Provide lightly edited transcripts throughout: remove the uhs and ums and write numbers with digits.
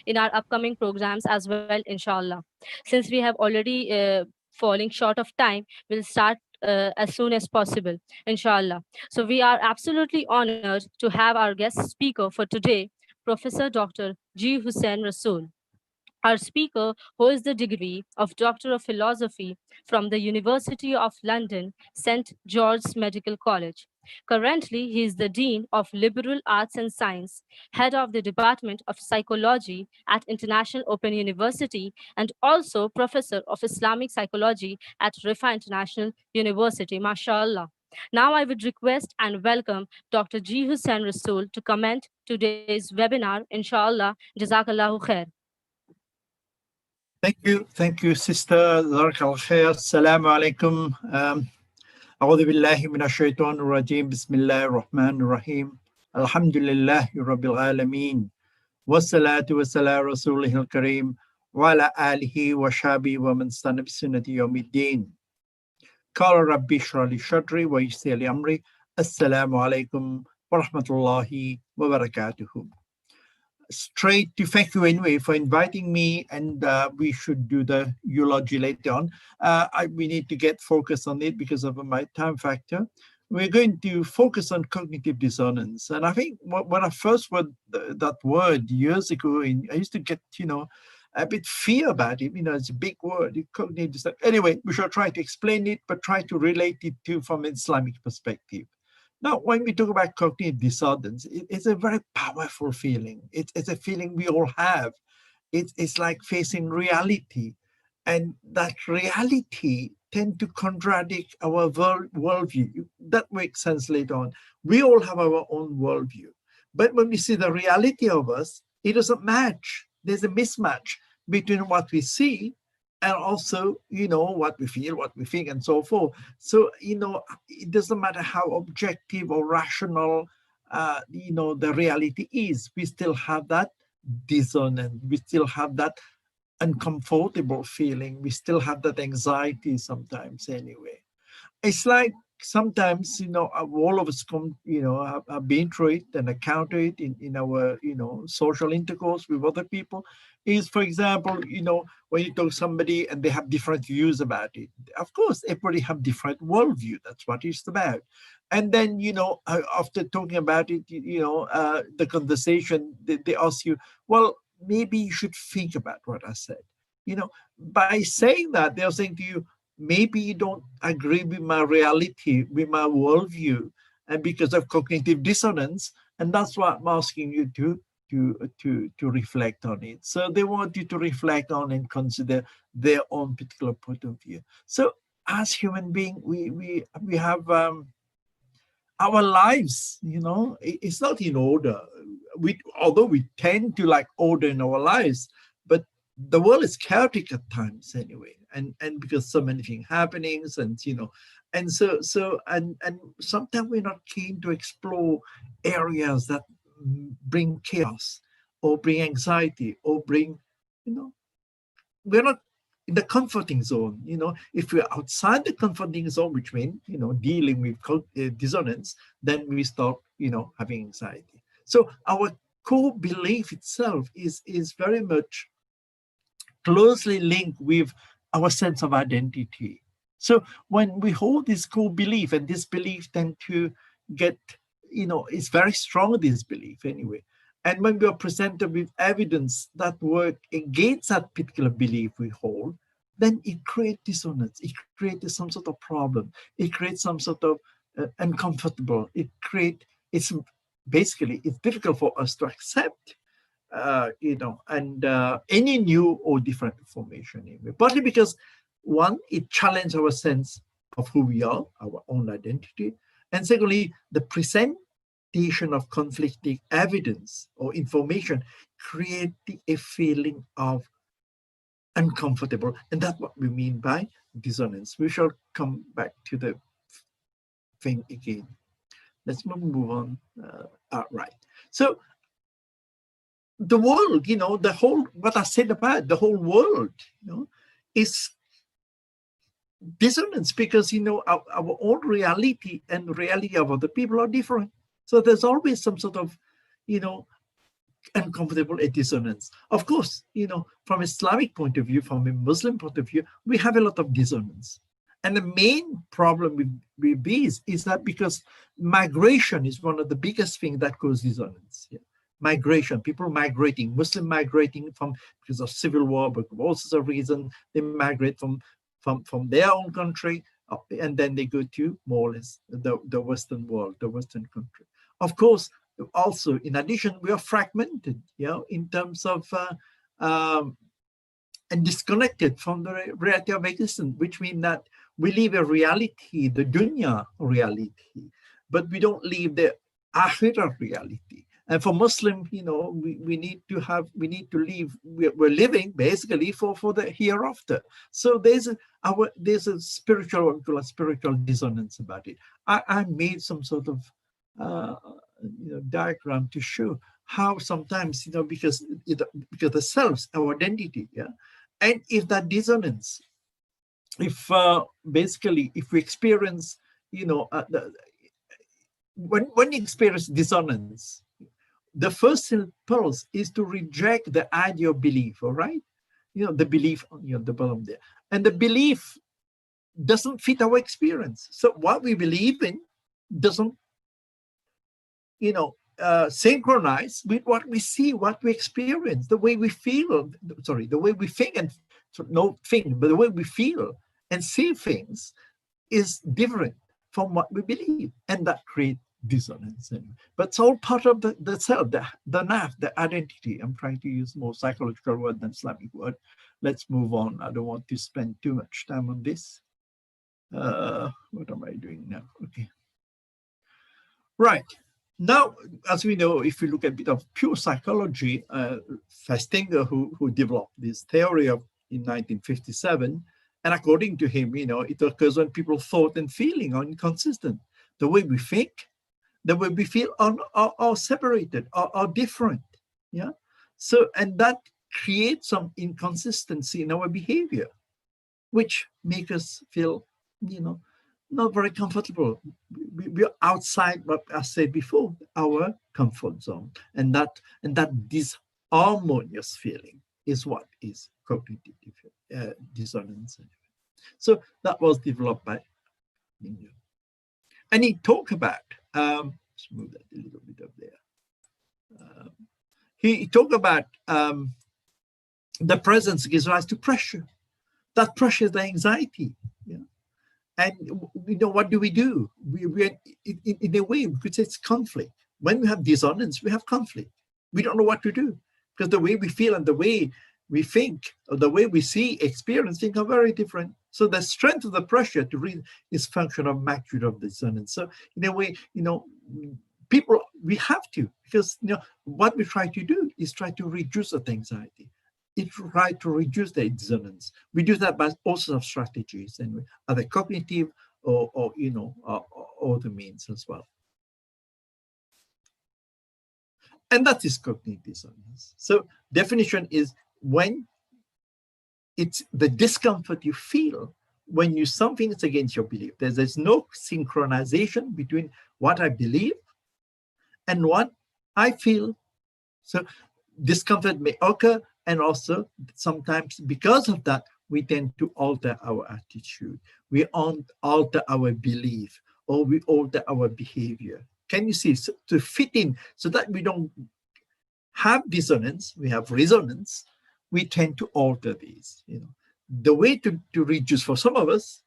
in our upcoming programs as well, inshallah. Since we have already falling short of time, we'll start as soon as possible, inshallah. So we are absolutely honored to have our guest speaker for today, Professor Dr. G. Hussein Rassool. Our speaker holds the degree of Doctor of Philosophy from the University of London, St. George's Medical College. Currently, he is the Dean of Liberal Arts and Science, Head of the Department of Psychology at International Open University, and also Professor of Islamic Psychology at Rifa International University. MashaAllah. Now I would request and welcome Dr. G. Hussein Rasool to comment today's webinar. Inshallah. Jazakallahu khair. Thank you, Sister. Jazakallah khair. Assalamu alaikum. أعوذ بالله من الشيطان الرجيم بسم الله الرحمن الرحيم الحمد لله رب العالمين والصلاة والسلام على رسوله الكريم وعلى آله وصحبه ومن استنى بسنته يوم الدين قال ربي اشرح لي صدري ويسر لي أمري السلام عليكم ورحمة الله وبركاته. Straight to thank you anyway for inviting me, and we should do the eulogy later on. We need to get focused on it because of my time factor. We're going to focus on cognitive dissonance. And I think when I first heard that word years ago, I used to get, a bit fear about it. It's a big word, cognitive dissonance. Anyway, we shall try to explain it, but try to relate it to from an Islamic perspective. Now, when we talk about cognitive dissonance, it's a very powerful feeling. It's a feeling we all have. It's like facing reality. And that reality tends to contradict our worldview. That makes sense later on. We all have our own worldview. But when we see the reality of us, it doesn't match. There's a mismatch between what we see and also, what we feel, what we think, and so forth. So, it doesn't matter how objective or rational, the reality is. We still have that dissonance. We still have that uncomfortable feeling. We still have that anxiety sometimes anyway. It's like sometimes, all of us have been through it and encounter it in our, social intercourse with other people. Is, for example, when you talk to somebody and they have different views about it. Of course, everybody have different worldview. That's what it's about. And then, after talking about it, the conversation, they ask you, well, maybe you should think about what I said. By saying that, they're saying to you, maybe you don't agree with my reality, with my worldview, and because of cognitive dissonance, and that's why I'm asking you to reflect on it. So they want you to reflect on and consider their own particular point of view. So as human beings, we have our lives, it's not in order. Although we tend to like order in our lives, but the world is chaotic at times anyway, and because so many things happenings, and and so sometimes we're not keen to explore areas that bring chaos or bring anxiety or bring, we're not in the comforting zone. If we're outside the comforting zone, which means dealing with dissonance, then we start having anxiety. So our core belief itself is very much closely linked with our sense of identity. So when we hold this core belief, and this belief tend to get, it's very strong, this belief anyway. And when we are presented with evidence that work against that particular belief we hold, then it creates dissonance. It creates some sort of problem. It creates some sort of uncomfortable. It's difficult for us to accept any new or different information. Anyway. Partly because, one, it challenges our sense of who we are, our own identity. And secondly, the presentation of conflicting evidence or information creates a feeling of uncomfortable. And that's what we mean by dissonance. We shall come back to the thing again. Let's move on. Right. So, the world, the whole, what I said about the whole world, is dissonance because, our own reality and reality of other people are different. So there's always some sort of, uncomfortable at dissonance. Of course, from Islamic point of view, from a Muslim point of view, we have a lot of dissonance. And the main problem with these is that because migration is one of the biggest things that causes dissonance. Yeah. Migration, people migrating, Muslim migrating because of civil war, but for all sorts of reasons, they migrate from their own country, and then they go to more or less the Western world, the Western country. Of course, also, in addition, we are fragmented, in terms of and disconnected from the reality of existence, which means that we live a reality, the dunya reality, but we don't live the akhirah reality. And for Muslim, we need to live. We're living basically for the hereafter. So there's a spiritual dissonance about it. I made some sort of diagram to show how sometimes because the self, our identity, and if that dissonance, if basically if we experience when you experience dissonance, the first impulse is to reject the idea of belief, all right? The belief on the bottom there, and the belief doesn't fit our experience. So what we believe in doesn't synchronize with what we see, what we experience, the way we feel, the way we think, and but the way we feel and see things is different from what we believe, and that creates dissonance. But it's all part of the self, the naf, the identity. I'm trying to use more psychological word than Islamic word. Let's move on. I don't want to spend too much time on this. What am I doing now? Okay. Right. Now, as we know, if we look at a bit of pure psychology, Festinger, who developed this theory in 1957, and according to him, it occurs when people thought and feeling are inconsistent. The way we think, the way we feel are separated, are different. Yeah. So, and that creates some inconsistency in our behavior, which make us feel, not very comfortable. We're outside what I said before, our comfort zone, and that disharmonious feeling is what is cognitive dissonance. So that was developed by Minyo. And he talked about, let's move that a little bit up there. He talked about the presence gives rise to pressure. That pressure is the anxiety. Yeah. And what do? We in a way, we could say it's conflict. When we have dissonance, we have conflict. We don't know what to do because the way we feel and the way we think, or the way we see, experience things are very different. So the strength of the pressure to read is function of magnitude of dissonance. So in a way, people, we have to, because what we try to do is try to reduce the anxiety. It's right to reduce the dissonance. We do that by all sorts of strategies, and either cognitive or the means as well. And that is cognitive dissonance. So definition is when it's the discomfort you feel when something is against your belief. There's no synchronization between what I believe and what I feel. So discomfort may occur, and also sometimes because of that, we tend to alter our attitude. We alter our belief, or we alter our behavior. Can you see? So to fit in, so that we don't have dissonance, we have resonance, we tend to alter these. The way to reduce, for some of us,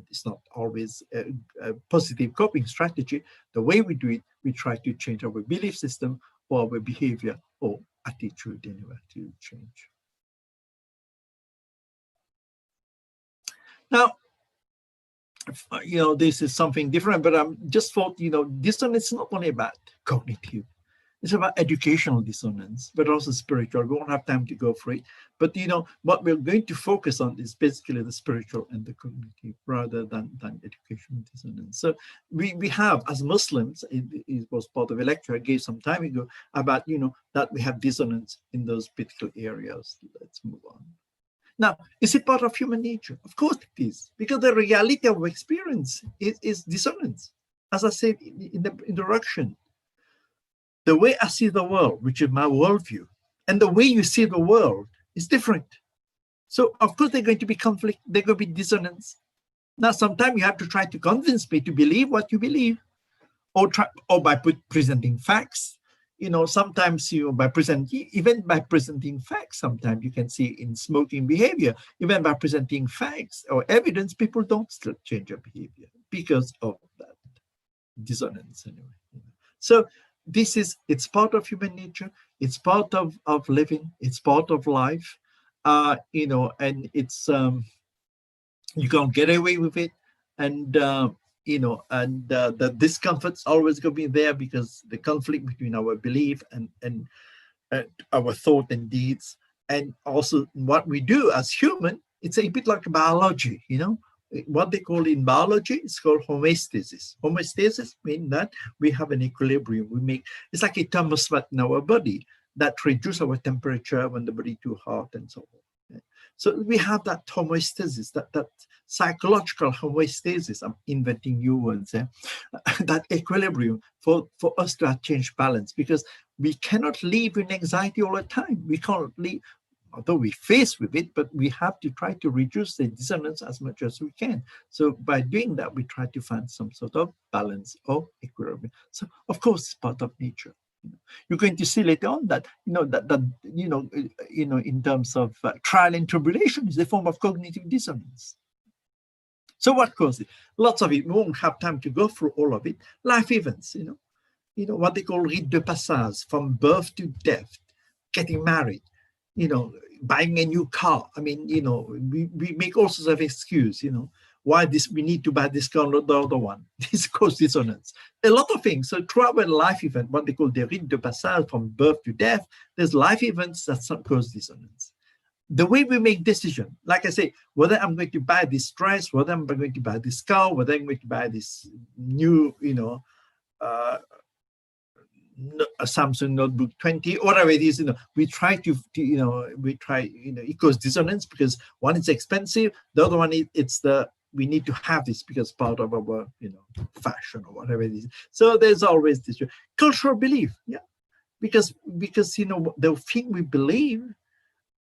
it's not always a positive coping strategy. The way we do it, we try to change our belief system or our behavior or attitude anyway to change. Now, this is something different, but I'm just thought, dissonance is not only about cognitive. It's about educational dissonance, but also spiritual. We won't have time to go for it. But, what we're going to focus on is basically the spiritual and the cognitive rather than educational dissonance. So we have, as Muslims, it was part of a lecture I gave some time ago about, that we have dissonance in those particular areas. Let's move on. Now, is it part of human nature? Of course it is, because the reality of experience is dissonance. As I said in the introduction, The way I see the world, which is my worldview, and the way you see the world is different. So of course there's going to be conflict, there's going to be dissonance. Now sometimes you have to try to convince me to believe what you believe, or by presenting facts. Sometimes even by presenting facts, sometimes you can see in smoking behavior, even by presenting facts or evidence, people don't still change their behavior because of that dissonance anyway. So it's part of human nature, it's part of living, it's part of life, and it's you can't get away with it. And the discomfort's always going to be there, because the conflict between our belief and our thought and deeds, and also what we do as human. It's a bit like biology, what they call in biology is called homeostasis. Homeostasis means that we have an equilibrium. It's like a thermostat in our body that reduces our temperature when the body too hot and so on. So we have that homeostasis, that psychological homeostasis. I'm inventing new words there. That equilibrium for us to change balance, because we cannot live in anxiety all the time. We can't live, although we face with it, but we have to try to reduce the dissonance as much as we can. So by doing that, we try to find some sort of balance or equilibrium. So of course, it's part of nature. You're going to see later on that in terms of trial and tribulation is a form of cognitive dissonance. So what causes it? Lots of it. We won't have time to go through all of it. Life events, what they call rite de passage, from birth to death, getting married, buying a new car. I mean, we make all sorts of excuses, why we need to buy this car, not the other one. This causes dissonance. A lot of things. So throughout a life event, what they call the rite de passage, from birth to death, there's life events that cause dissonance. The way we make decisions, like I say, whether I'm going to buy this dress, whether I'm going to buy this car, whether I'm going to buy this new, a Samsung Notebook 20, whatever it is, we try it causes dissonance, because one is expensive, the other one we need to have this because part of our, fashion or whatever it is. So there's always this cultural belief, because the thing we believe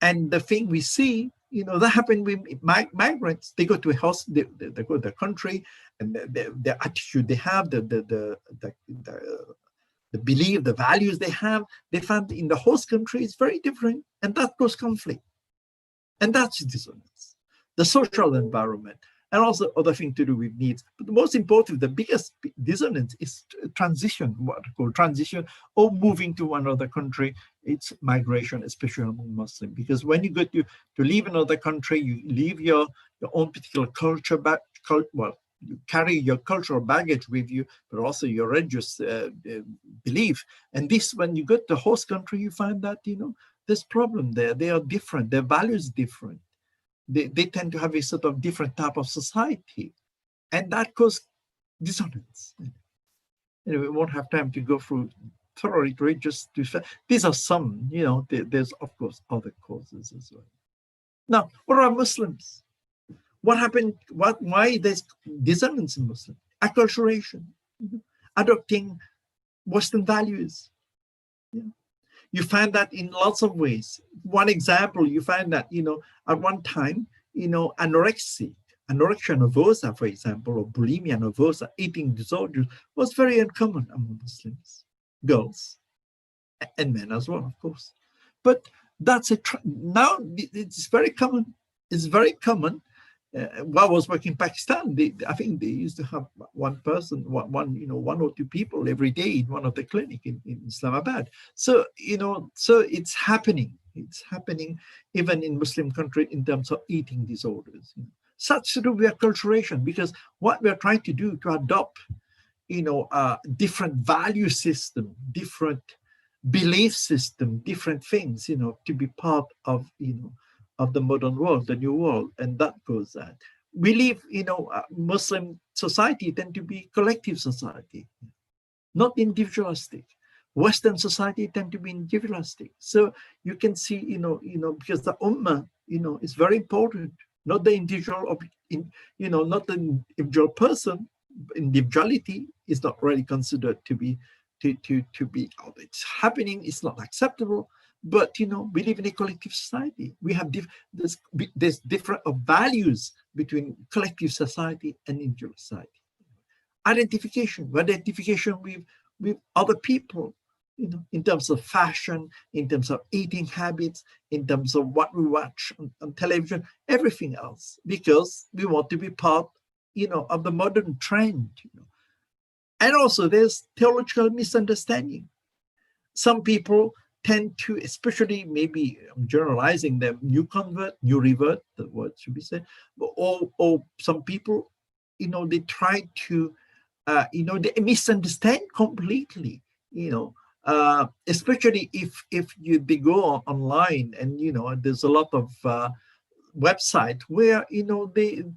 and the thing we see, that happened with migrants. They go to a house, they go to the country, and the attitude they have, the belief, the values they have, they find in the host country is very different, and that causes conflict. And that's dissonance. The social environment, and also other things to do with needs. But the most important, the biggest dissonance is transition, what I call transition, or moving to another country. It's migration, especially among Muslims, because when you go to live in another country, you leave your own particular culture back. You carry your cultural baggage with you, but also your religious belief. And this, when you go to the host country, you find that, there's problem there. They are different. Their values different. They tend to have a sort of different type of society. And that causes dissonance. Anyway, we won't have time to go through thoroughly. Just these are some, there's of course other causes as well. Now, what are Muslims? What happened? Why there's dissonance in Muslim? Acculturation, adopting Western values. You find that in lots of ways. One example, you find that, at one time, anorexia nervosa, for example, or bulimia nervosa, eating disorders, was very uncommon among Muslims, girls, and men as well, of course. But that's now it's very common. It's very common. While I was working in Pakistan, I think they used to have one or two people every day in one of the clinic in Islamabad. So, so it's happening. It's happening even in Muslim country in terms of eating disorders. Such to do with acculturation, because what we're trying to do to adopt, different value system, different belief system, different things, to be part of, of the modern world, the new world, and that goes that. We live, Muslim society tend to be collective society, not individualistic. Western society tend to be individualistic. So you can see, because the ummah, is very important, not the individual, not the individual person. Individuality is not really considered to be to be out. It's happening. It's not acceptable. But we live in a collective society. We have there's different values between collective society and individual society. Identification with other people, in terms of fashion, in terms of eating habits, in terms of what we watch on television, everything else, because we want to be part, of the modern trend. And also there's theological misunderstanding. Some people tend to, especially, maybe I'm generalizing them, new convert, new revert, the word should be said, or some people, they try to, they misunderstand completely, especially if they go online, and there's a lot of website where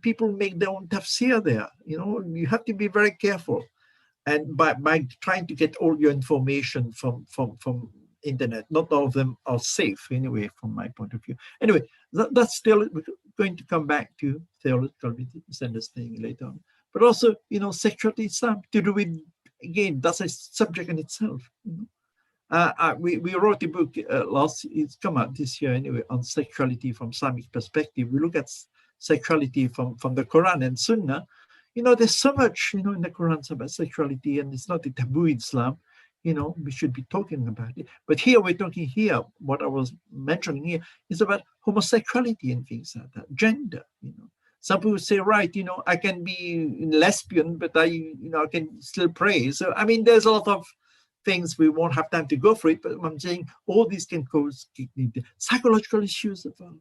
people make their own tafsir there. You have to be very careful, and by trying to get all your information from internet. Not all of them are safe anyway, from my point of view. Anyway, that's still, we're going to come back to theological misunderstanding later on. But also, sexuality Islam, to do with, again, that's a subject in itself. We wrote a book it's come out this year anyway, on sexuality from Islamic perspective. We look at sexuality from the Quran and Sunnah. There's so much, in the Quran about sexuality, and it's not a taboo in Islam. We should be talking about it. But here we're talking here, what I was mentioning here is about homosexuality and things like that, gender. Some people say, right, I can be lesbian, but I can still pray. So, I mean, there's a lot of things, we won't have time to go for it, but I'm saying all these can cause psychological issues as well.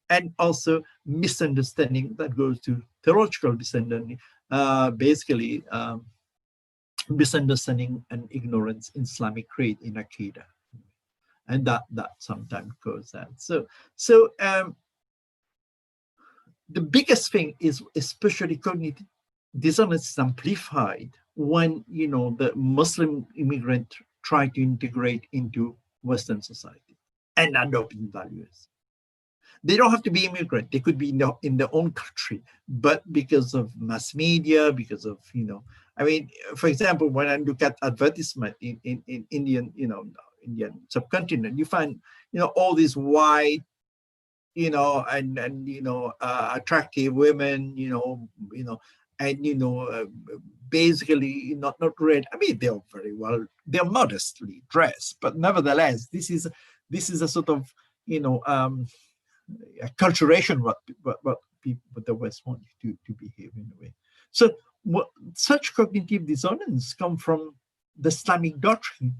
And also misunderstanding that goes to theological misunderstanding, basically misunderstanding and ignorance in Islamic creed, in Aqidah. And that sometimes goes that. So the biggest thing is, especially cognitive dissonance, is amplified when the Muslim immigrant try to integrate into Western society and adopting values. They don't have to be immigrant. They could be in their own country, but because of mass media, because of, I mean, for example, when I look at advertisement in Indian, Indian subcontinent, you find, all these white, and attractive women, and basically not red. I mean, they're very well, they're modestly dressed, but nevertheless, this is a sort of, acculturation, what the West want you to behave in a way. So such cognitive dissonance come from the Islamic doctrine,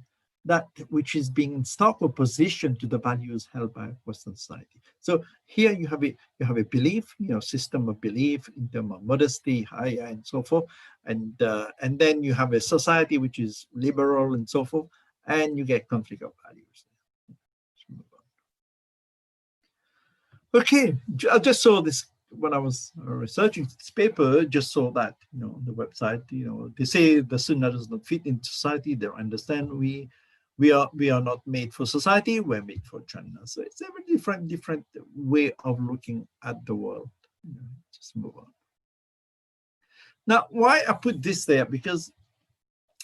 that which is being in stark opposition to the values held by Western society. So here you have a belief, system of belief in terms of modesty, haya, and so forth, and then you have a society which is liberal and so forth, and you get conflict of values. Okay, I just saw this when I was researching this paper. Just saw that, on the website, they say the Sunnah does not fit in society. They understand we are not made for society. We're made for Jannah. So it's a very different way of looking at the world. Just move on. Now, why I put this there? Because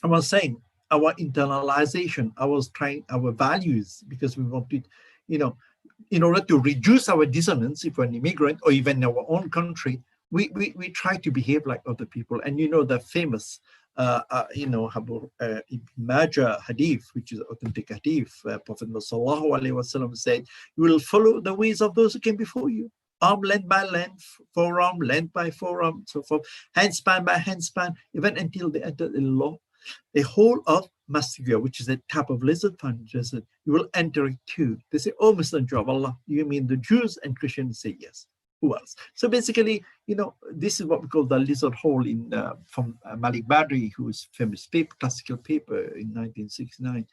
I was saying our internalization, our values, because we wanted, in order to reduce our dissonance, if we're an immigrant or even in our own country, we try to behave like other people. And the famous, Ibn Majah hadith, which is authentic hadith, Prophet Sallallahu Alaihi Wasallam said, you will follow the ways of those who came before you. Arm length by length, forearm length by forearm, so forth, handspan by handspan, even until they enter the law. The whole of Mastigua, which is a type of lizard found in the desert, you will enter it too. They say, oh, Messenger of Allah, you mean the Jews? And Christians say, yes. Who else? So basically, this is what we call the lizard hole from Malik Badri, whose famous paper, classical paper in 1969.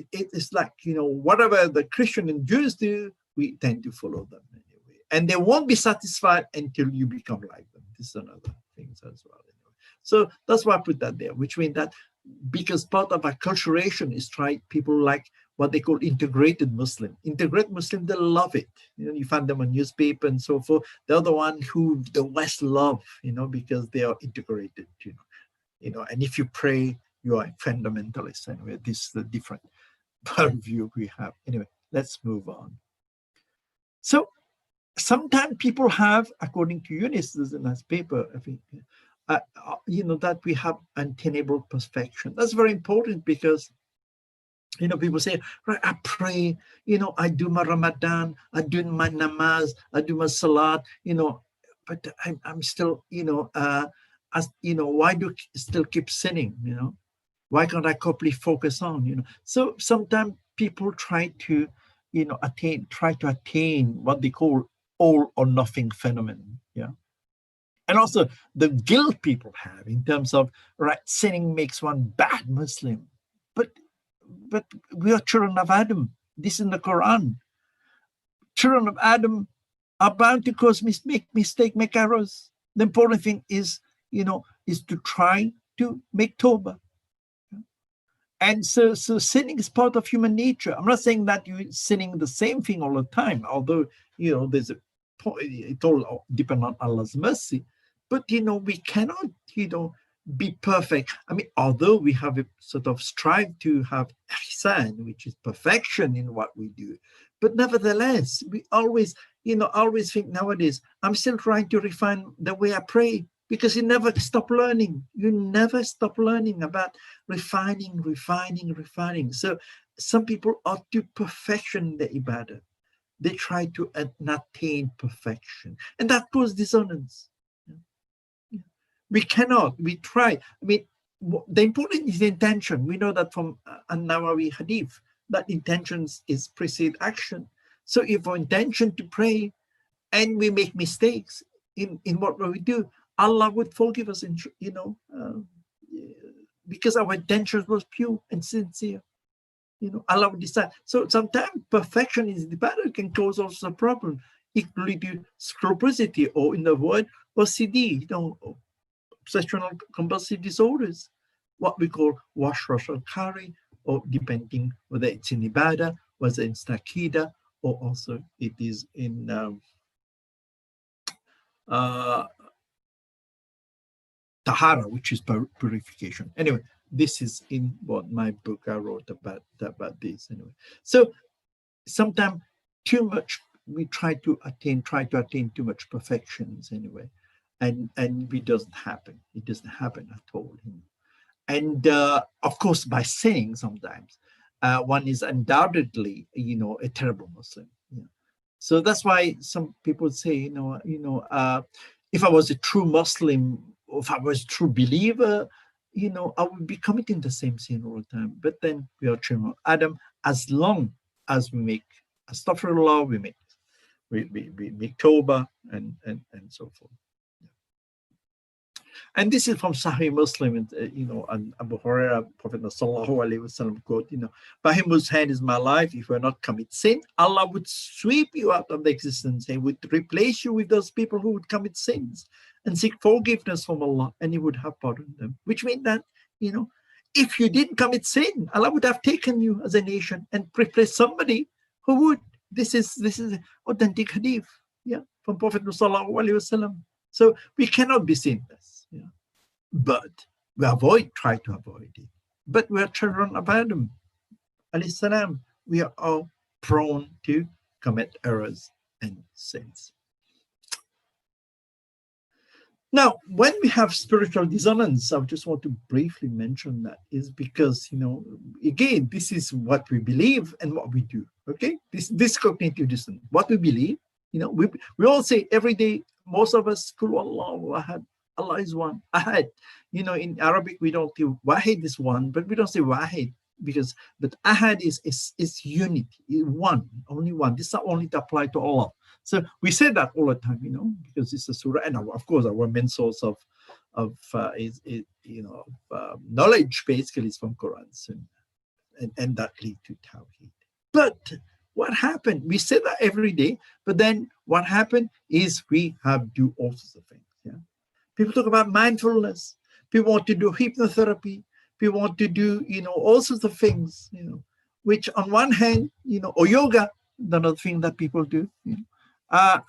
It's like, whatever the Christian and Jews do, we tend to follow them anyway. And they won't be satisfied until you become like them. This is another thing as well. So that's why I put that there, which means that because part of acculturation is people like what they call integrated Muslim. Integrated Muslim, they love it. You find them on newspaper and so forth. They're the one who the West love, because they are integrated, and if you pray, you are a fundamentalist. Anyway, this is the different view we have. Anyway, let's move on. So sometimes people have, according to Eunice, there's a nice paper, I think, that we have unattainable perfection. That's very important because, people say, right, I pray, I do my Ramadan, I do my namaz, I do my salat, but I'm still, why do I still keep sinning, Why can't I properly focus on, So sometimes people try to, attain what they call all or nothing phenomenon, yeah. And also the guilt people have in terms of, right, sinning makes one bad Muslim. But we are children of Adam. This is in the Quran. Children of Adam are bound to make mistakes, make errors. The important thing is, is to try to make tawbah. And so sinning is part of human nature. I'm not saying that you're sinning the same thing all the time, although, there's a point, it all depends on Allah's mercy. But, we cannot, be perfect. I mean, although we have a sort of strive to have ihsan, which is perfection in what we do, but nevertheless, we always think nowadays, I'm still trying to refine the way I pray, because you never stop learning. You never stop learning about refining. So some people are to perfection the ibadah. They try to attain perfection. And that causes dissonance. We cannot, we try. I mean, the important is the intention. We know that from An-Nawawi hadith, that intentions is precede action. So if our intention to pray and we make mistakes in what we do, Allah would forgive us, because our intention was pure and sincere. Allah would decide. So sometimes perfection is the battle can cause also a problem, equally to scrupulosity, or in the word OCD, obsessional compulsive disorders, what we call wash, rush, or carry, or depending whether it's in ibadah, whether it's taqida, or also it is in tahara, which is purification. Anyway, this is in what my book I wrote about this. Anyway, so sometimes too much we try to attain too much perfections anyway, and it doesn't happen. It doesn't happen at all. And of course, by saying sometimes one is undoubtedly a terrible Muslim. So that's why some people say, if I was a true Muslim, or if I was a true believer, I would be committing the same sin all the time. But then we are children of Adam, as long as we make astaghfirullah, we make tawbah, and so forth. And this is from Sahih Muslim, and Abu Hurairah, Prophet Sallallahu Alaihi Wasallam quote, by him whose hand is my life, if you are not commit sin, Allah would sweep you out of the existence and would replace you with those people who would commit sins and seek forgiveness from Allah, and he would have pardoned them. Which means that, if you didn't commit sin, Allah would have taken you as a nation and replaced somebody who would. This is authentic hadith, from Prophet Sallallahu Alaihi Wasallam. So we cannot be sinless. But we try to avoid it. But we are children of Adam, alayhi salam. We are all prone to commit errors and sins. Now, when we have spiritual dissonance, I just want to briefly mention that is because, again, this is what we believe and what we do. Okay, this cognitive dissonance. What we believe, we all say every day. Most of us, Kul Allahu Ahad. Allah is one. Ahad. In Arabic we don't say Wahid is one, but we don't say Wahid but Ahad is unity, one, only one. This is not only to apply to Allah. So we say that all the time, because it's a surah, and of course our main source of knowledge basically is from Quran, and that leads to Tawheed. But what happened? We say that every day, but then what happened is we have do all sorts of things. People talk about mindfulness. People want to do hypnotherapy. People want to do, all sorts of things, which on one hand, or yoga, another thing that people do. I'm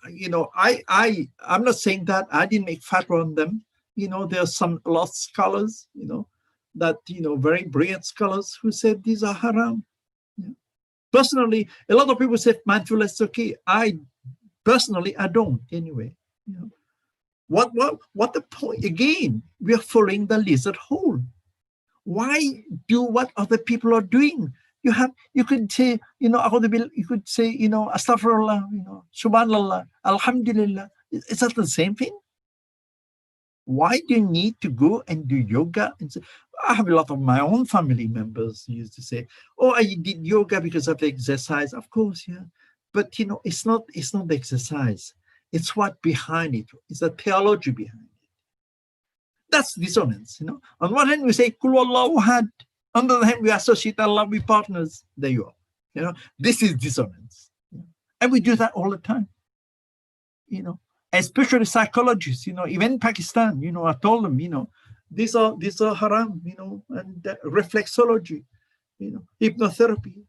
not saying that I didn't make fatwa on them. There are some lost scholars, that, very brilliant scholars who said these are haram. Yeah. Personally, a lot of people say mindfulness is okay. Personally, I don't anyway. What the point? Again, we are following the lizard hole. Why do what other people are doing? You could say, you could say, astaghfirullah, subhanallah, alhamdulillah. Is that the same thing? Why do you need to go and do yoga? And say, I have a lot of my own family members who used to say, "Oh, I did yoga because of the exercise." Of course, yeah, but it's not the exercise. It's what behind it. It's the theology behind it. That's dissonance. On one hand we say Kul Wallahu Ahad. On the other hand we associate Allah with partners. There you are. This is dissonance, and we do that all the time. Especially psychologists, even in Pakistan, I told them, these are haram, and reflexology, hypnotherapy,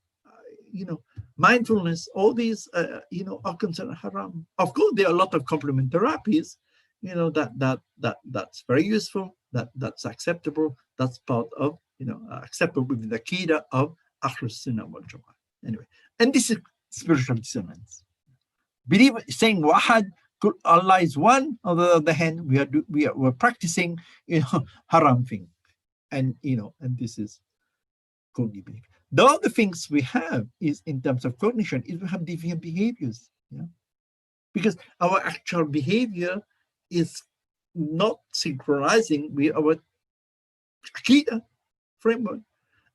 mindfulness, all these, are considered haram. Of course, there are a lot of complement therapies, that's very useful, that's acceptable, that's part of, acceptable within the Akida of Ahlus Sunnah wal Jama'ah. Anyway, and this is spiritual dissonance. Saying Wahad, Allah is one. On the other hand, we're practicing, haram thing, and and this is cognitive belief. The other things we have is in terms of cognition is we have deviant behaviors, because our actual behavior is not synchronizing with our Akida framework,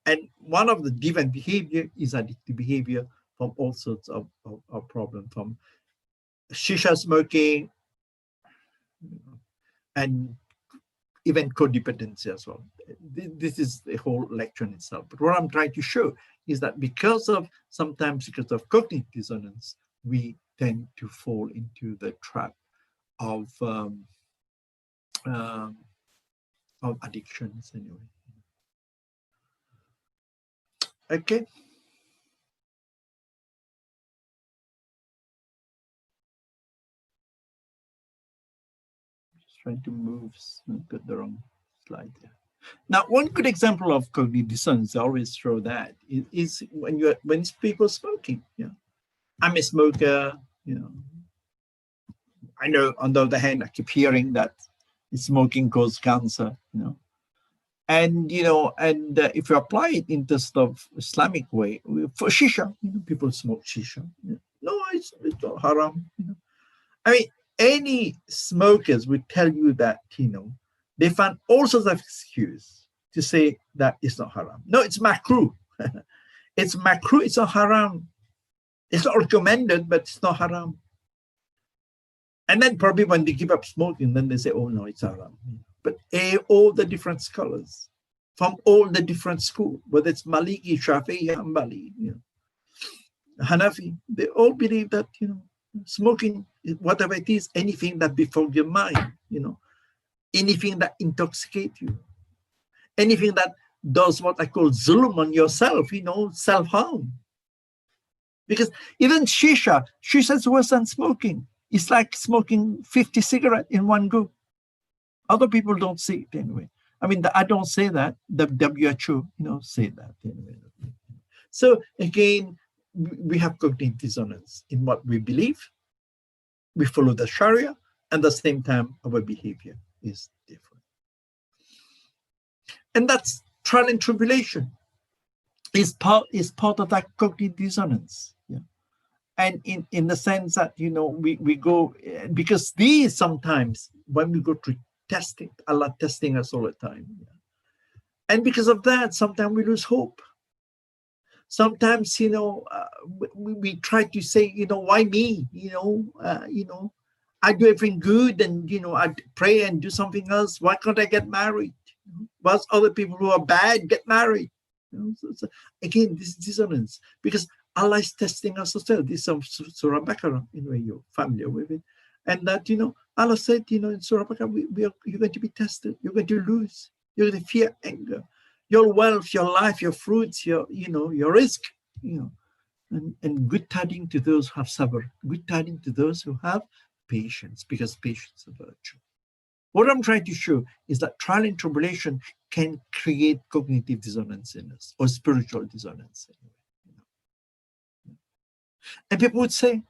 and one of the deviant behavior is addictive behavior from all sorts of problems, from shisha smoking, and even codependency as well. This is a whole lecture in itself. But what I'm trying to show is that sometimes because of cognitive dissonance, we tend to fall into the trap of addictions anyway. Okay. Trying to move, got the wrong slide there. Now, one good example of cognitive dissonance, I always throw that, is when people smoking. I'm a smoker. I know. On the other hand, I keep hearing that smoking causes cancer. And if you apply it in terms of Islamic way, for shisha, people smoke shisha. No, it's not haram. I mean, any smokers would tell you that, they find all sorts of excuse to say that it's not haram. No, it's makruh. It's makruh, it's not haram. It's not recommended, but it's not haram. And then probably when they give up smoking, then they say, oh no, it's haram. But all the different scholars from all the different schools, whether it's Maliki, Shafi'i, Hanbali, Hanafi, they all believe that, smoking, whatever it is, anything that befogs your mind, anything that intoxicates you, anything that does what I call zulm on yourself, self-harm. Because even shisha is worse than smoking. It's like smoking 50 cigarettes in one go. Other people don't see it anyway. I mean, I don't say that. The WHO, say that anyway. So again, we have cognitive dissonance in what we believe. We follow the Sharia, and at the same time, our behavior is different. And that's trial and tribulation. Is part of that cognitive dissonance. And in the sense that, we go, because these sometimes, when we go to testing, Allah testing us all the time. And because of that, sometimes we lose hope. Sometimes, we try to say, why me? I do everything good, and, I pray and do something else. Why can't I get married? Whilst other people who are bad get married. So again, this is dissonance, because Allah is testing us as well. This is Surah Baqarah, you're familiar with it. And that, Allah said, in Surah Baqarah, you're going to be tested. You're going to lose. You're going to fear anger. Your wealth, your life, your fruits, your risk, and good tidings to those who have sabr. Good tidings to those who have patience, because patience is a virtue. What I'm trying to show is that trial and tribulation can create cognitive dissonance in us, or spiritual dissonance. And people would say,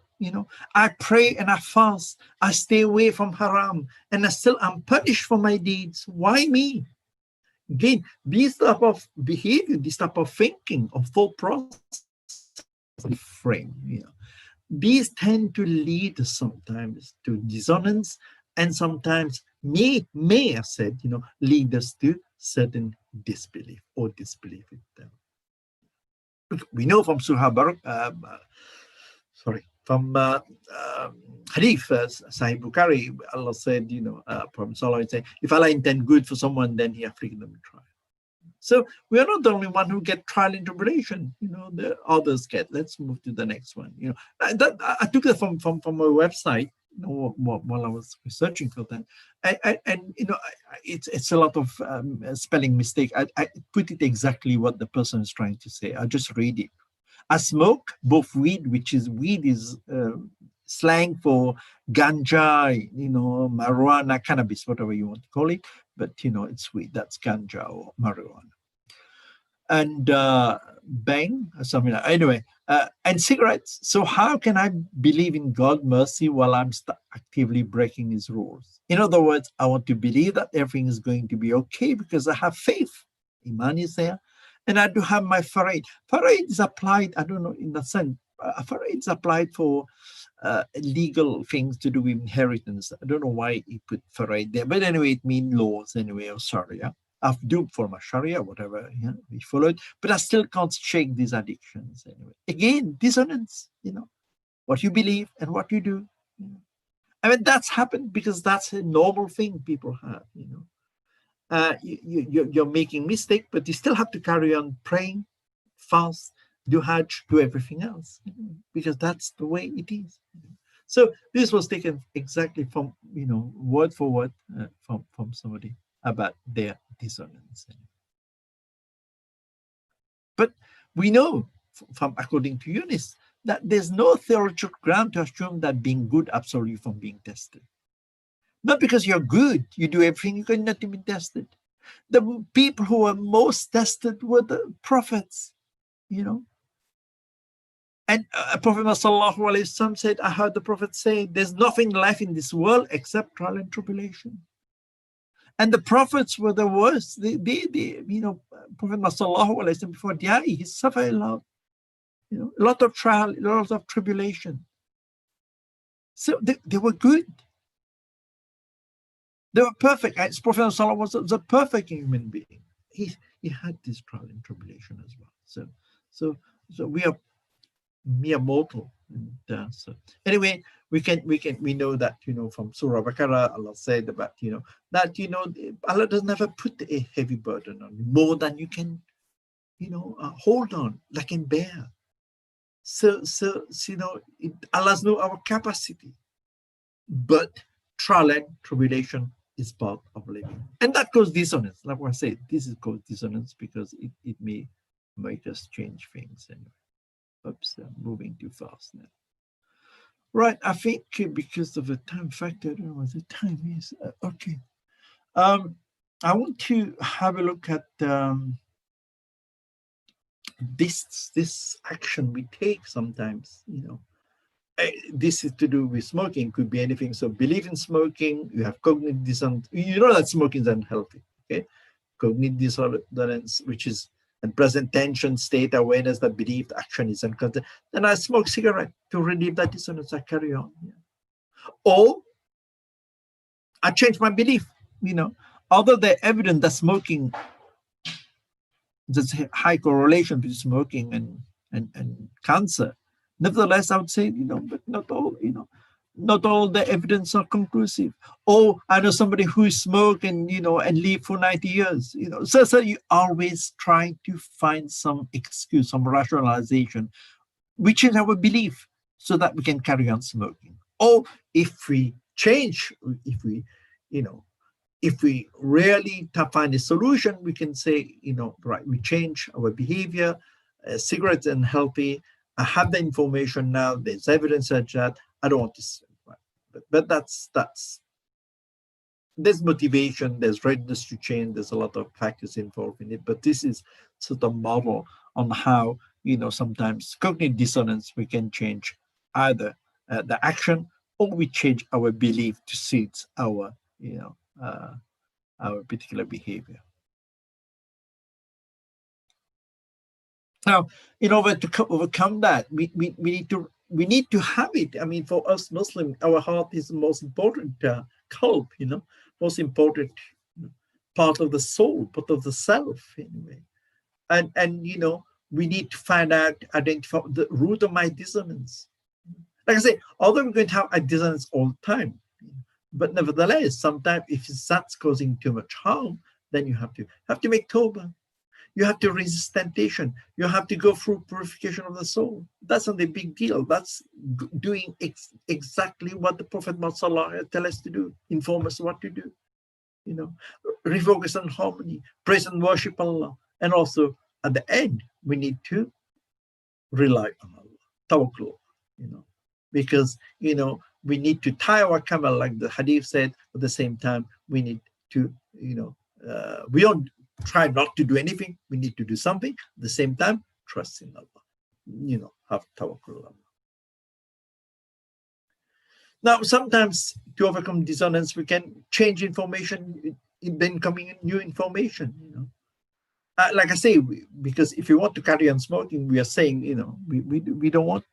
I pray and I fast, I stay away from haram, and I'm punished for my deeds. Why me? Again, this type of behavior, this type of thinking, of thought process, frame, these tend to lead us sometimes to dissonance, and sometimes may I said, lead us to certain disbelief or disbelief in them. We know from Surah Barak, from Hadith, Sahih Bukhari, Allah said, Prophet Sallallahu said, if Allah intend good for someone, then He afflict them in trial. So we are not the only one who get trial and tribulation. The others get. Let's move to the next one. I took it from a website. While I was researching for that, it's a lot of spelling mistake. I put it exactly what the person is trying to say. I just read it. I smoke both weed, which is slang for ganja, marijuana, cannabis, whatever you want to call it. But, it's weed. That's ganja or marijuana. And bang, something like that. Anyway, and cigarettes. So how can I believe in God's mercy while I'm actively breaking His rules? In other words, I want to believe that everything is going to be okay because I have faith. Iman is there. And I do have my faraid. Faraid is applied, I don't know, in the sense, faraid is applied for legal things to do with inheritance. I don't know why he put faraid there, but anyway, it means laws anyway, or sharia. I've duped for my sharia, whatever, we followed, but I still can't shake these addictions anyway. Again, dissonance, what you believe and what you do. I mean, that's happened because that's a normal thing people have, you're making mistake, but you still have to carry on praying, fast, do Hajj, do everything else, because that's the way it is. So this was taken exactly from, word for word from somebody about their dissonance. But we know from according to Yunus that there's no theological ground to assume that being good absolves you from being tested. Not because you're good, you do everything, you cannot be tested. The people who were most tested were the prophets, And Prophet Sallallahu Alaihi Wasallam said, I heard the Prophet say, there's nothing left in this world except trial and tribulation. And the prophets were the worst. Prophet Sallallahu Alaihi Wasallam, before he suffered a lot. A lot of trial, a lot of tribulation. So they were good. They were perfect. Prophet Sallallahu was a perfect human being. He had this trial and tribulation as well. So we are mere mortal. And, so anyway, we know that from Surah Baqarah, Allah said about that Allah does never put a heavy burden on you more than you can hold on, like can bear. So Allah knows our capacity, but trial and tribulation is part of living, and that causes dissonance. Like I said, this is called dissonance because it may make us change things anyway. Oops, I'm moving too fast now. Right, I think because of the time factor, I don't know what the time is. Okay. I want to have a look at this action we take sometimes, This is to do with smoking, could be anything. So believe in smoking, you have cognitive dissonance. You know that smoking is unhealthy, okay? Cognitive dissonance, which is and present tension, state awareness that believed action is unconscious. Then I smoke cigarette to relieve that dissonance. I carry on. Or I change my belief. Although the evidence that smoking, there's a high correlation between smoking and cancer. Nevertheless, I would say, but not all, not all the evidence are conclusive. Or I know somebody who smoked and live for 90 years. So you always try to find some excuse, some rationalization, which is our belief, so that we can carry on smoking. Or if we change, if we really find a solution, we can say, right, we change our behavior. Cigarettes unhealthy. I have the information now. There's evidence such that I don't want to smoke. But that's there's motivation, there's readiness to change, there's a lot of factors involved in it, but this is sort of model on how, sometimes cognitive dissonance, we can change either the action, or we change our belief to suit our particular behavior. Now, in order to overcome that, we need to have it. I mean, for us Muslims, our heart is the most important qalb, most important part of the soul, part of the self, anyway. And we need to find out, identify the root of my dissonance. Like I say, although we're going to have a dissonance all the time, but nevertheless, sometimes if that's causing too much harm, then you have to make tawbah. You have to resist temptation. You have to go through purification of the soul. That's not a big deal. That's doing exactly what the Prophet Muhammad tell us to do, inform us what to do. Refocus on harmony, praise and worship Allah. And also, at the end, we need to rely on Allah, tawakkul, because, we need to tie our camel, like the hadith said. At the same time, we need to, we don't try not to do anything. We need to do something. At the same time, trust in Allah, have tawakkul on Allah. Now, sometimes to overcome dissonance, we can change information, then coming in new information, like I say, because if you want to carry on smoking, we are saying, we don't want,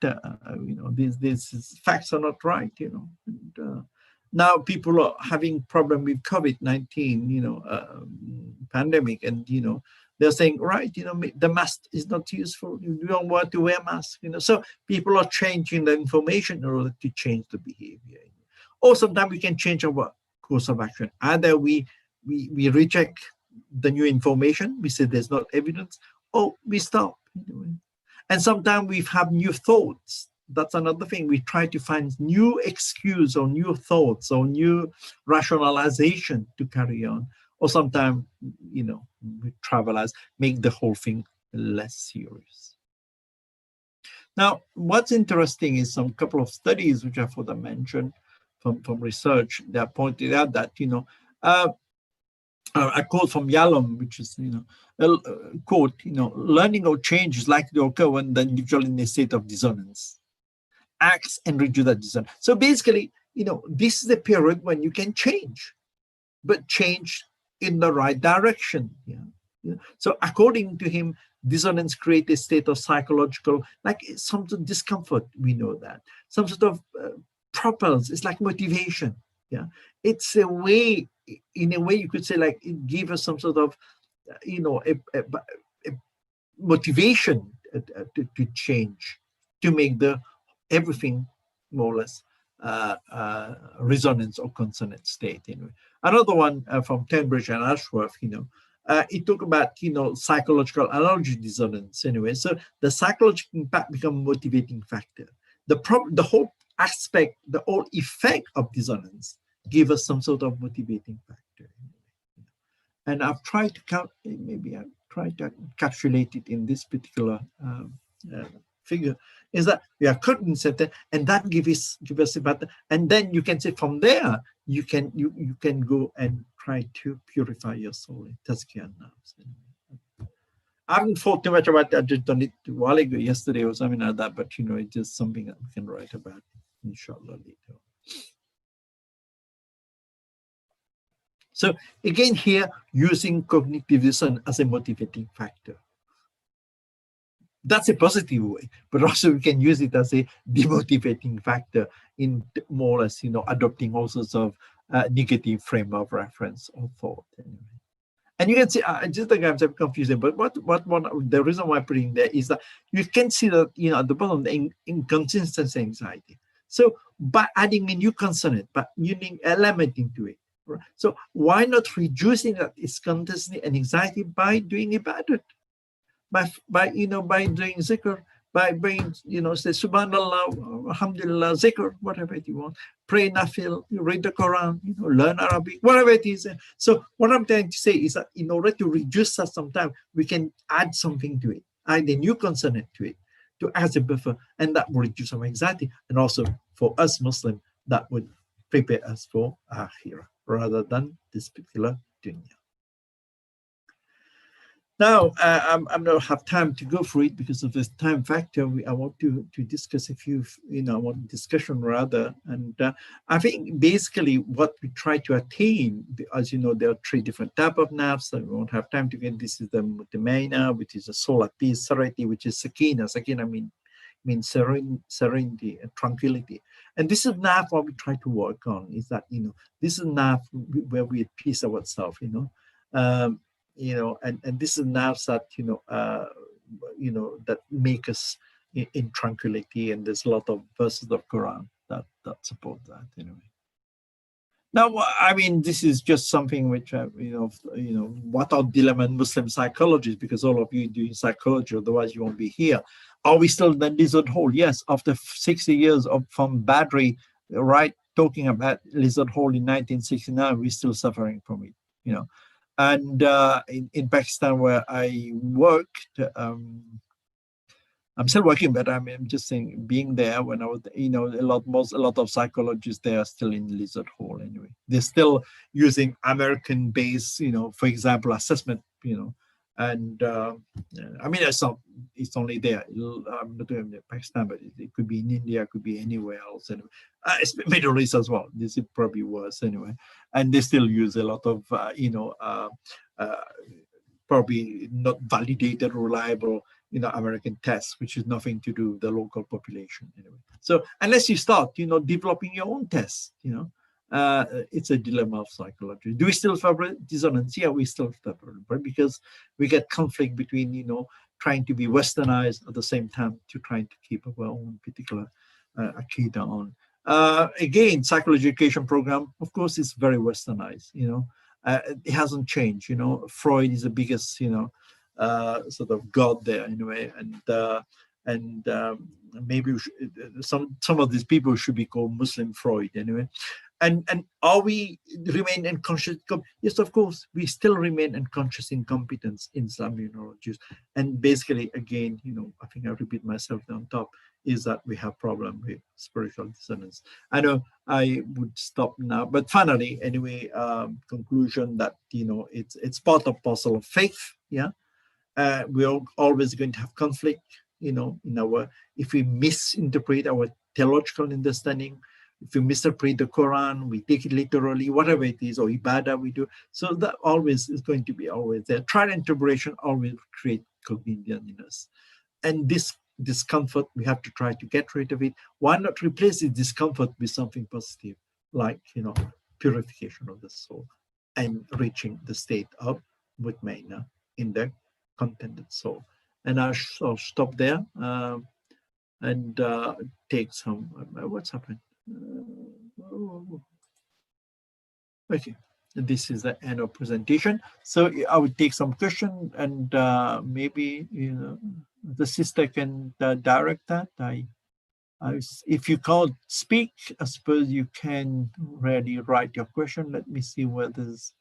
these facts are not right, And, now people are having problem with COVID-19, pandemic, and, they're saying, right, the mask is not useful. You don't want to wear mask, So people are changing the information in order to change the behavior. Or sometimes we can change our course of action. Either we reject the new information, we say there's not evidence, or we stop. And sometimes we have new thoughts. That's another thing. We try to find new excuse or new thoughts or new rationalization to carry on. Or sometimes, we travelize, make the whole thing less serious. Now, what's interesting is some couple of studies which I thought I mentioned from research that pointed out that, a quote from Yalom, which is, a quote, learning or change is likely to occur when the individual in a state of dissonance acts and reduce that dissonance. So basically, this is a period when you can change, but change in the right direction. So according to him, dissonance creates a state of psychological, like some sort of discomfort. We know that. Some sort of propels. It's like motivation. It's a way, in a way you could say, like it gives us some sort of, a motivation to change, to make everything more or less resonance or consonant state. Another one from Cambridge and Ashworth, it talk about, psychological analogy dissonance anyway. So the psychological impact become a motivating factor. The whole aspect, the whole effect of dissonance give us some sort of motivating factor. And I've tried to encapsulate it in this particular figure, is that we are cognizant, and that give us about, and then you can say from there you can go and try to purify your soul. Tazkiyah nafs. I haven't thought too much about that. I just done it a while ago, yesterday or something like that, but it's just something that we can write about, inshallah, later. So again here, using cognitive dissonance as a motivating factor. That's a positive way, but also we can use it as a demotivating factor in more or less, adopting all sorts of negative frame of reference or thought. Anyway. And you can see, just like I'm confusing, but the reason why I'm putting there is that you can see that, at the bottom, the inconsistency anxiety. So by adding a new consonant, but using element into it, right? So why not reducing that inconsistency and anxiety by doing ibadat? By doing zikr, by being, say subhanallah, alhamdulillah, zikr, whatever you want, pray nafil, read the Quran, learn Arabic, whatever it is. So what I'm trying to say is that in order to reduce that sometimes, we can add something to it, add a new consonant to it, to as a buffer, and that will reduce our anxiety. And also for us Muslim, that would prepare us for akhirah. rather than this particular dunya. Now, I'm not have time to go through it because of this time factor. I want to discuss a few, one discussion rather. And I think basically what we try to attain, as you know, there are three different type of nafs. So we won't have time to get. This is the mutmaina, which is a soul at peace, serenity, which is sakina. Sakina means serenity and tranquility. And this is naf what we try to work on. Is that this is naf where we at peace ourselves. And this is nerves that that make us in tranquility, and there's a lot of verses of Quran that support that anyway. Now, I mean, this is just something which what are dilemma in Muslim psychology? Because all of you doing psychology, otherwise you won't be here. Are we still in the lizard hole? Yes, after 60 years from Badri, right, talking about lizard hole in 1969, we're still suffering from it. And in Pakistan, where I worked, I'm still working, but I'm just saying, being there when I was, a lot of psychologists there are still in lizard hole anyway. They're still using American-based, for example, assessment, and I mean, it's only there. I'm not doing it in Pakistan, but it could be in India, it could be anywhere else. Anyway, it's Middle East as well. This is probably worse anyway, and they still use a lot of, probably not validated, reliable, American tests, which is nothing to do with the local population anyway. So unless you start, developing your own tests, it's a dilemma of psychology. Do we still favor dissonance? Yeah, we still favor, but because we get conflict between, trying to be westernized at the same time to trying to keep our own particular akida on. Again, psychology education program, of course, is very westernized, it hasn't changed. Freud is the biggest, sort of god there anyway, and maybe some of these people should be called Muslim Freud anyway. And are we remain unconscious? Yes, of course, we still remain unconscious incompetence in some neurologists. And basically, again, I think I repeat myself on top, is that we have problem with spiritual dissonance. I know I would stop now, but finally, anyway, conclusion that it's part of parcel of faith. Yeah, we're always going to have conflict. In our, if we misinterpret our theological understanding, if we misinterpret the Quran, we take it literally, whatever it is, or ibadah we do. So that always is going to be always there. Trial and tribulation always create cognition in us, and this discomfort, we have to try to get rid of it. Why not replace this discomfort with something positive, like purification of the soul and reaching the state of mutmainah in the contented soul. And I'll stop there and take some. What's happened? Okay. This is the end of presentation. So I would take some question, and maybe the sister can direct that. If you can't speak, I suppose you can really write your question. Let me see where there's.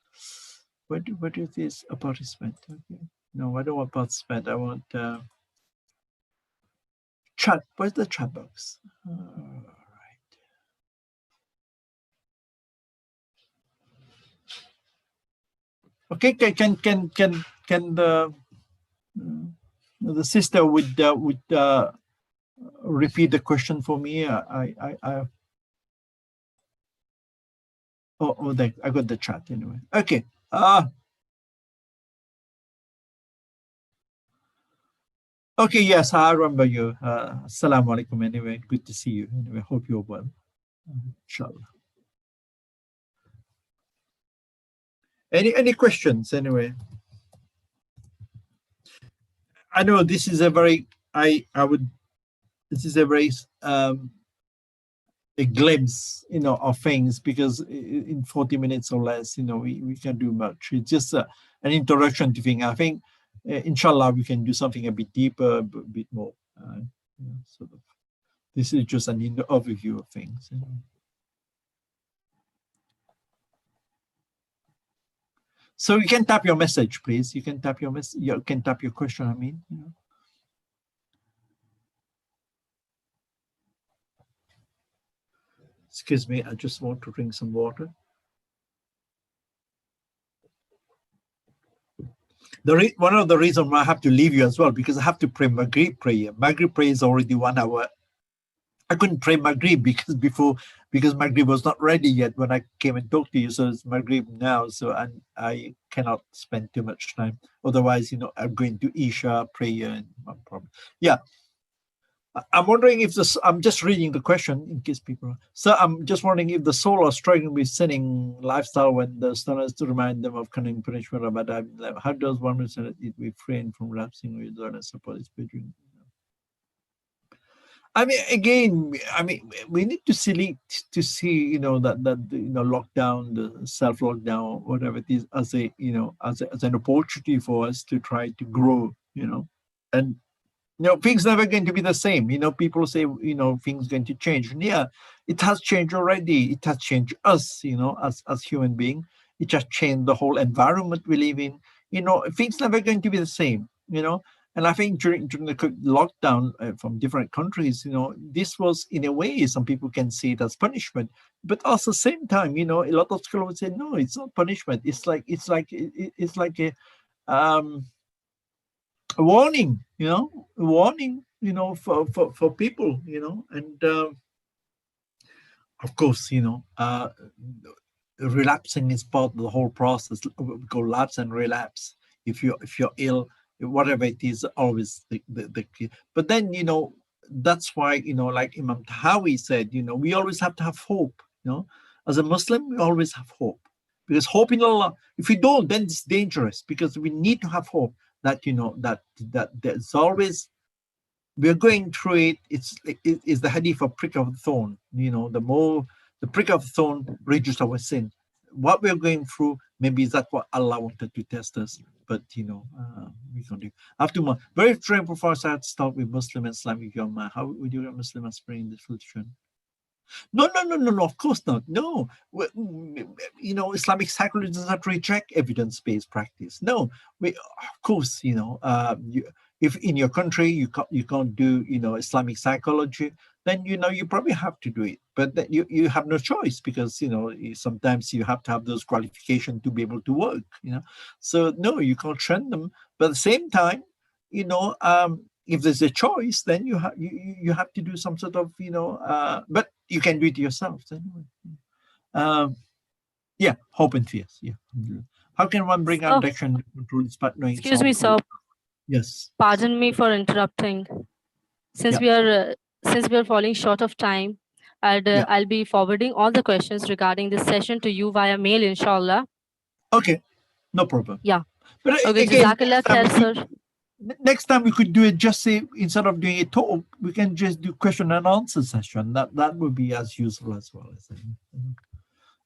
What is this? A participant? Okay. No, I don't want participant. I want chat. Where's the chat box? Okay, can the sister would repeat the question for me? I I got the chat anyway. Okay. Okay, yes, I remember you. Assalamu alaikum anyway. Good to see you. Anyway, hope you're well. Inshallah. Any questions anyway? I know this is a very this is a very a glimpse of things, because in 40 minutes or less we can do much. It's just an introduction to things. I think inshallah we can do something a bit deeper, a bit more sort of. This is just an overview of things. So you can tap your message, please. You can tap your message. You can tap your question. I mean, Excuse me. I just want to drink some water. One of the reasons why I have to leave you as well, because I have to pray Maghrib prayer. Maghrib prayer is already 1 hour. I couldn't pray Maghrib because Maghrib was not ready yet when I came and talked to you. So it's Maghrib now. So I cannot spend too much time. Otherwise, I'm going to Isha prayer and no problem. Yeah. I'm wondering if this, I'm just reading the question in case people. So I'm just wondering if the soul are struggling with sinning lifestyle when the stunners to remind them of coming punishment about how does one refrain from lapsing with the support is between. I mean, again, we need to see, lockdown, the self lockdown, whatever it is, as as an opportunity for us to try to grow, and things never going to be the same. People say, things going to change. And yeah, it has changed already. It has changed us, as human being. It has changed the whole environment we live in. Things never going to be the same. And I think during the lockdown from different countries, this was in a way some people can see it as punishment, but at the same time, a lot of scholars would say no, it's not punishment. It's like a warning, for people, and of course, relapsing is part of the whole process. We call lapse and relapse. If you're ill, whatever it is, always the key. But then, that's why, like Imam Tahawi said, we always have to have hope. As a Muslim, we always have hope, because hope in Allah. If we don't, then it's dangerous, because we need to have hope that that there's always, we're going through it. It's the hadith of prick of the thorn. The more the prick of the thorn reduces our sin. What we're going through, maybe is that what Allah wanted to test us. But we can't do. After more, very strange. Before I start with Muslim and Islamic Yom, how would you get Muslim aspiring this solution? No, of course not. No, Islamic psychology does not reject evidence-based practice. No, of course, if in your country you can't do, Islamic psychology, then, you probably have to do it. But then you have no choice, because, sometimes you have to have those qualifications to be able to work, So no, you can't train them. But at the same time, if there's a choice, then you have to do some sort of, but you can do it yourself anyway. Yeah, hope and fears. Yeah. How can one bring out action to control despite knowing it's Excuse me, sir. Yes. Pardon me for interrupting. Since we are falling short of time, I'll be forwarding all the questions regarding this session to you via mail, inshallah. Okay, no problem. Yeah. But okay, again, Jazakallah khair, sir. Next time we could do it, just say, instead of doing a talk, we can just do question and answer session. That would be as useful as well.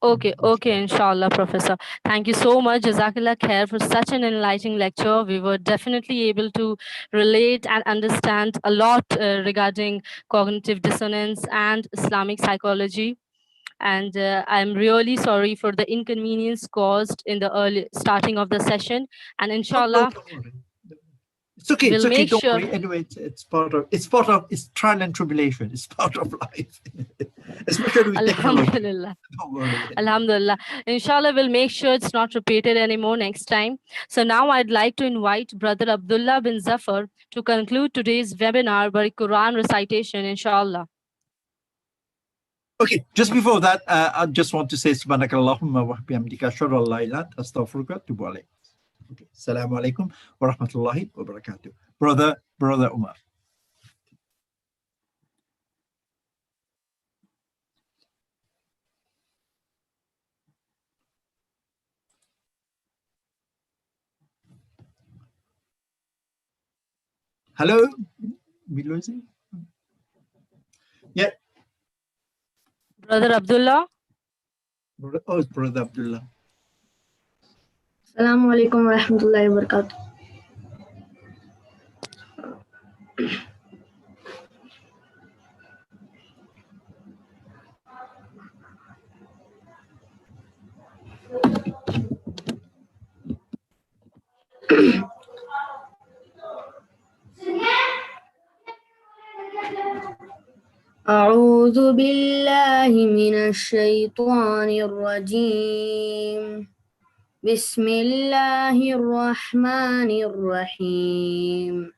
Okay, inshallah, Professor. Thank you so much, Jazakallah khair, for such an enlightening lecture. We were definitely able to relate and understand a lot regarding cognitive dissonance and Islamic psychology. And I'm really sorry for the inconvenience caused in the early starting of the session. And inshallah, it's okay. We'll it's okay. make Don't sure. worry. Anyway, it's part of it's trial and tribulation. It's part of life, especially with technology. Alhamdulillah. Don't worry. Alhamdulillah. Inshallah, we'll make sure it's not repeated anymore next time. So now I'd like to invite Brother Abdullah bin Zafar to conclude today's webinar by Quran recitation, inshallah. Okay, just before that, I just want to say Subhanakallahumma wa bihamdika ashhadu an la ilaha illa anta astaghfiruka wa atubu ilayk. Okay. Assalamu alaikum wa rahmatullahi wa barakatuh. Brother Umar. Hello? We losing? Yeah. Brother Abdullah? Oh, it's Brother Abdullah. Assalamu alaikum wa rahmatullahi wa barakatuh. أعوذ بالله من الشيطان الرجيم بسم الله الرحمن الرحيم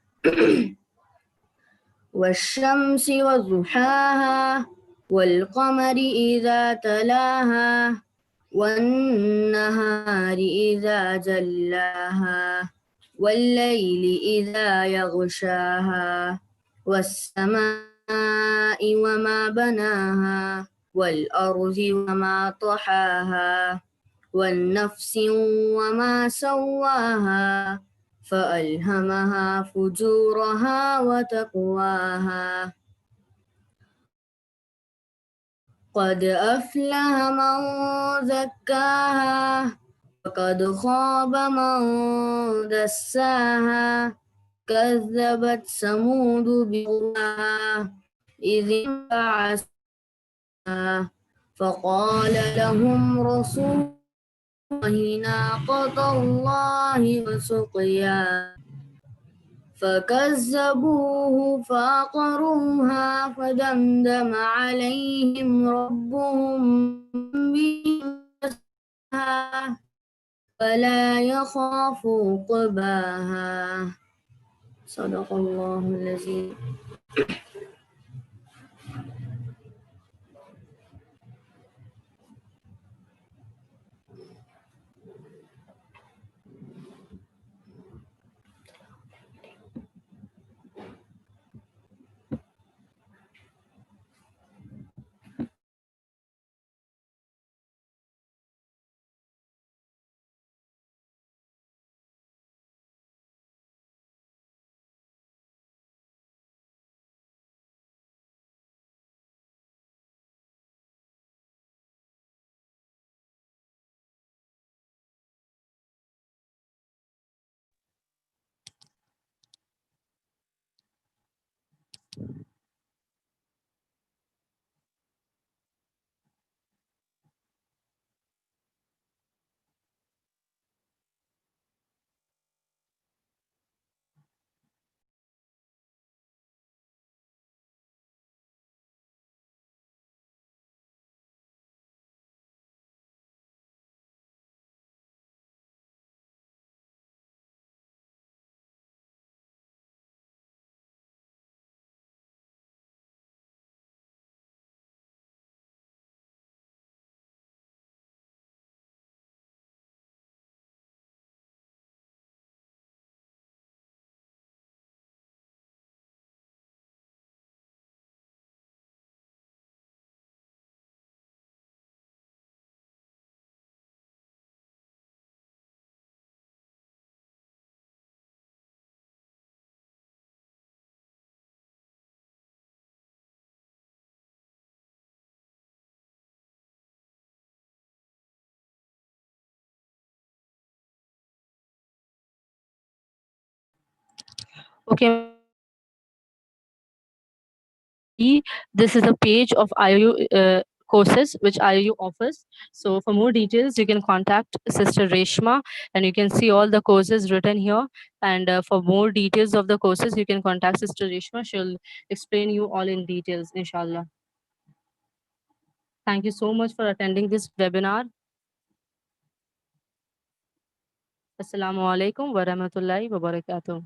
والشمس وضحاها والقمر إذا تلاها والنهار إذا جلاها والليل إذا يغشاها والسماء وما بناها والأرض وما طحاها والنفس وما سواها فألهمها فجورها وتقواها قد أفلح من زكاها وقد خاب من دساها كذبت ثمود بطغواها إذ انبعث فقال لهم رسول الله ناقة الله وسقياها فكذبوه فعقروها فدمدم عليهم ربهم بهم ولا يخاف عقباها صدق الله العظيم. Okay, this is a page of IOU courses which IOU offers. So for more details, you can contact Sister Reshma, and you can see all the courses written here. And for more details of the courses, you can contact Sister Reshma. She'll explain you all in details, inshallah. Thank you so much for attending this webinar. Assalamu alaikum wa rahmatullahi wa barakatuh.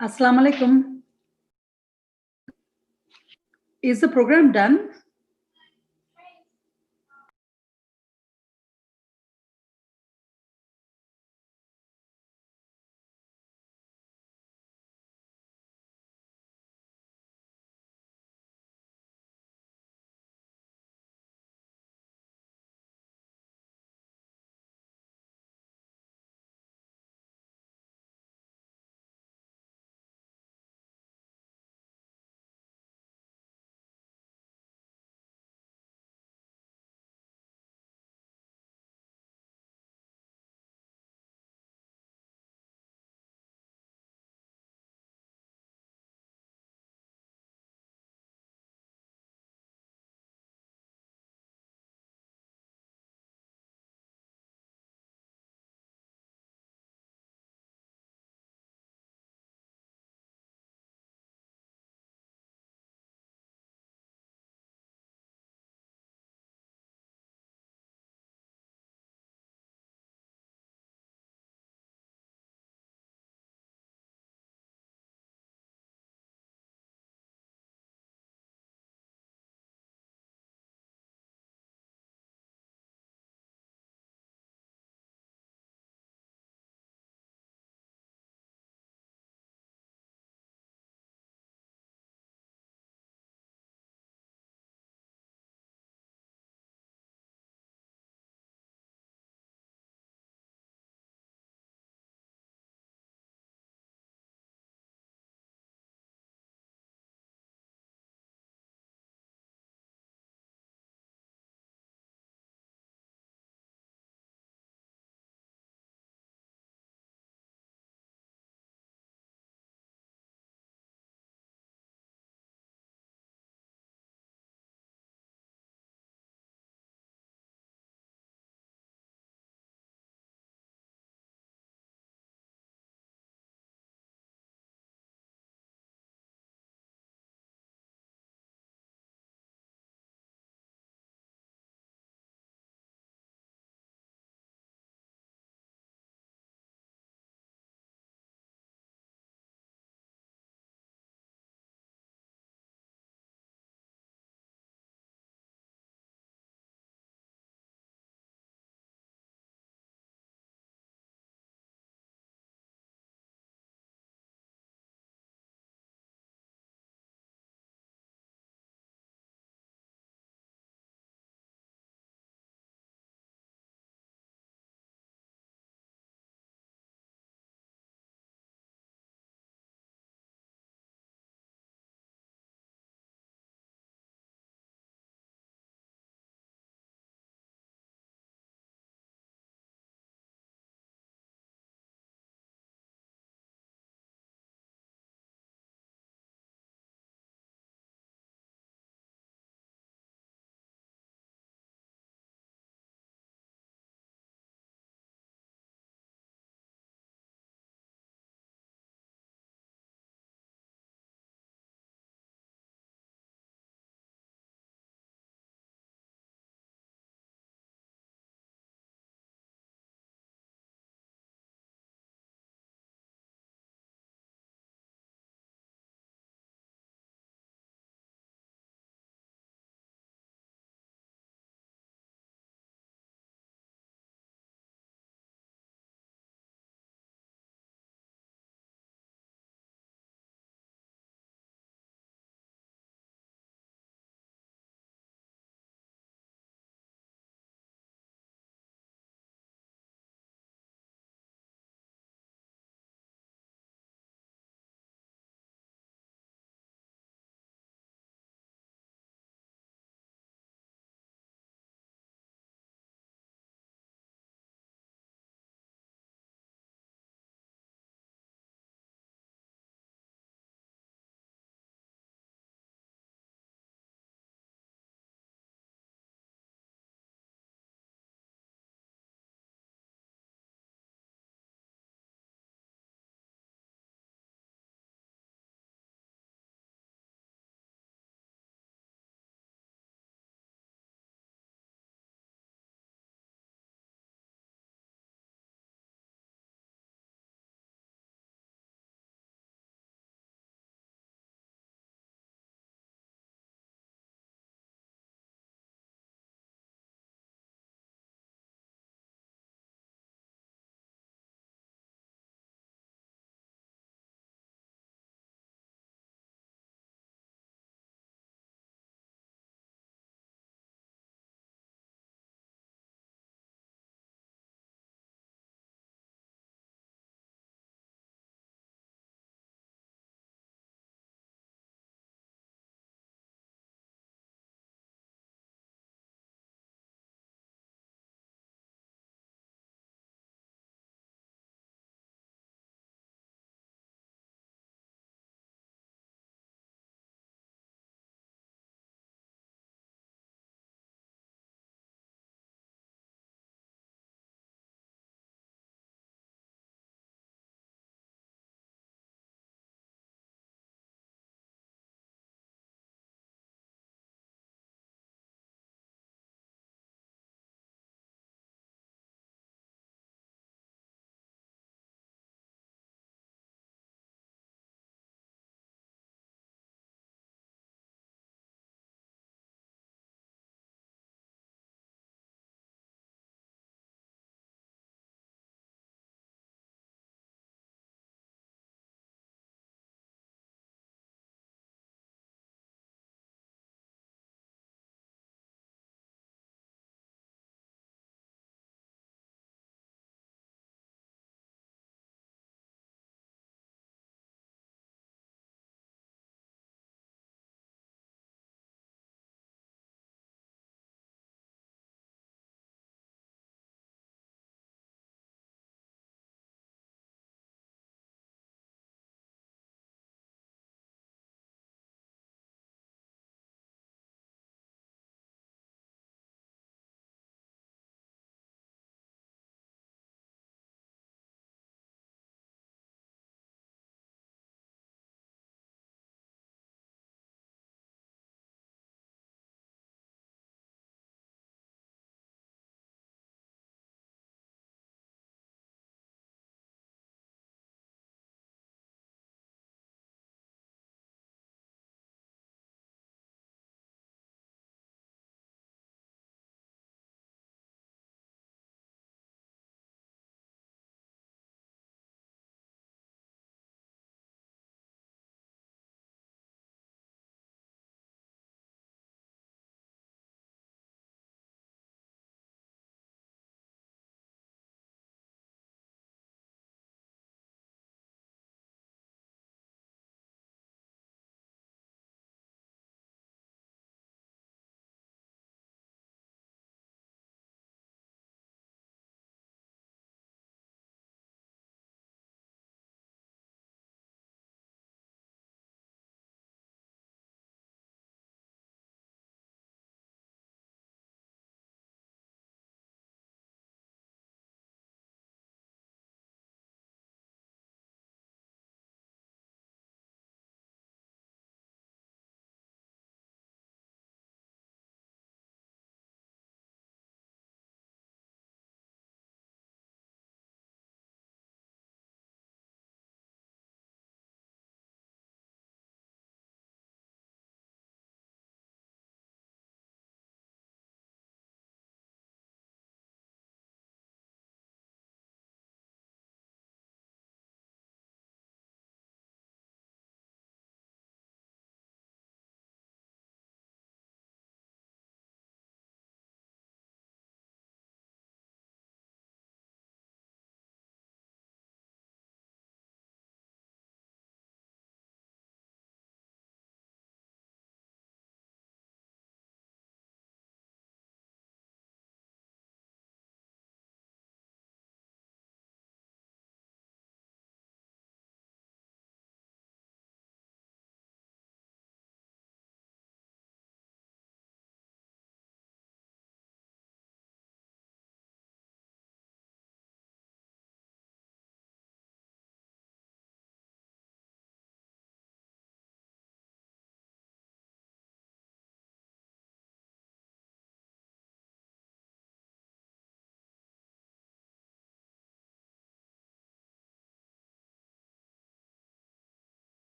Assalamu alaikum. Is the program done?